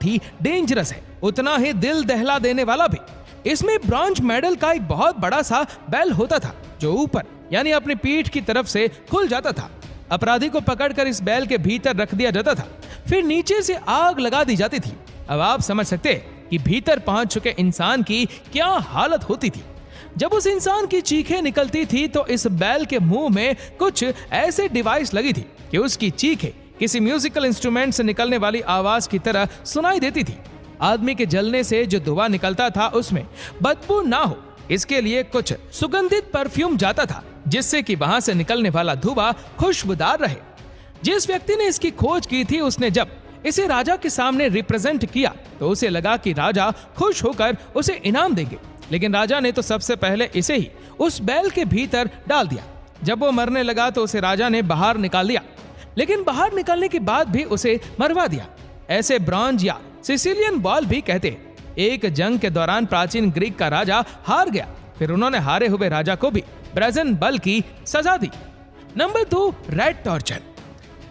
ही dangerous है, उतना ही दिल दहला देने वाला भी। इसमें ब्रॉन्ज मेडल का एक बहुत बड़ा सा बेल होता था जो ऊपर यानी अपनी पीठ की तरफ से खुल जाता था। अपराधी को पकड़कर इस बेल के भीतर रख दिया जाता था, फिर नीचे से आग लगा दी जाती थी। अब आप समझ सकते हैं कि भीतर पहुंच चुके इंसान की क्या हालत होती थी। जब उस इंसान की चीखें निकलती थी तो इस बैल के मुंह में कुछ ऐसे डिवाइस लगी थी कि उसकी चीखें किसी म्यूजिकल इंस्ट्रूमेंट से निकलने वाली आवाज की तरह सुनाई देती थी। आदमी के जलने से जो धुआं निकलता था उसमें बदबू ना हो इसके लिए कुछ सुगंधित परफ्यूम जाता था, जिससे कि वहां से निकलने वाला धुआं खुशबूदार रहे। जिस व्यक्ति ने इसकी खोज की थी उसने जब इसे राजा के सामने रिप्रेजेंट किया तो उसे लगा कि राजा खुश होकर उसे इनाम देंगे, लेकिन राजा ने तो सबसे पहले इसे ही उस बैल के भीतर डाल दिया। जब वो मरने लगा तो उसे राजा ने बाहर निकाल दिया, लेकिन बाहर निकालने के बाद भी उसे मरवा दिया। ऐसे ब्रॉन्ज या सिसिलियन बॉल भी कहते हैं। एक जंग के दौरान प्राचीन ग्रीक का राजा हार गया, फिर उन्होंने हारे हुए राजा को भी ब्रेजन बल की सजा दी। Number 2, red torture.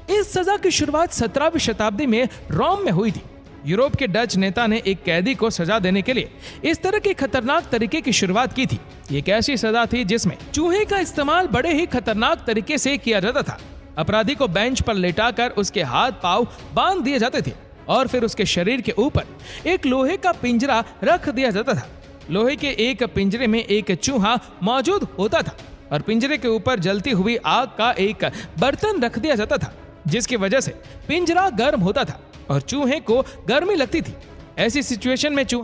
इस सजा की शुरुआत 17वीं शताब्दी में रोम में हुई थी। यूरोप के डच नेता ने एक कैदी को सजा देने के लिए इस तरह के खतरनाक तरीके की शुरुआत की थी। ये एक ऐसी सजा थी जिसमें चूहे का इस्तेमाल बड़े ही खतरनाक तरीके से किया जाता था। अपराधी को बेंच पर लेटाकर उसके हाथ पांव बांध दिए जाते थे और फिर उसके शरीर के ऊपर एक लोहे का पिंजरा रख दिया जाता था। लोहे के एक पिंजरे में एक चूहा मौजूद होता था और पिंजरे के ऊपर जलती हुई आग का एक बर्तन रख दिया जाता था, जिसकी वजह से पिंजरा गर्म होता था और चूहे को गर्मी लगती थी। ऐसी सिचुएशन में चूहा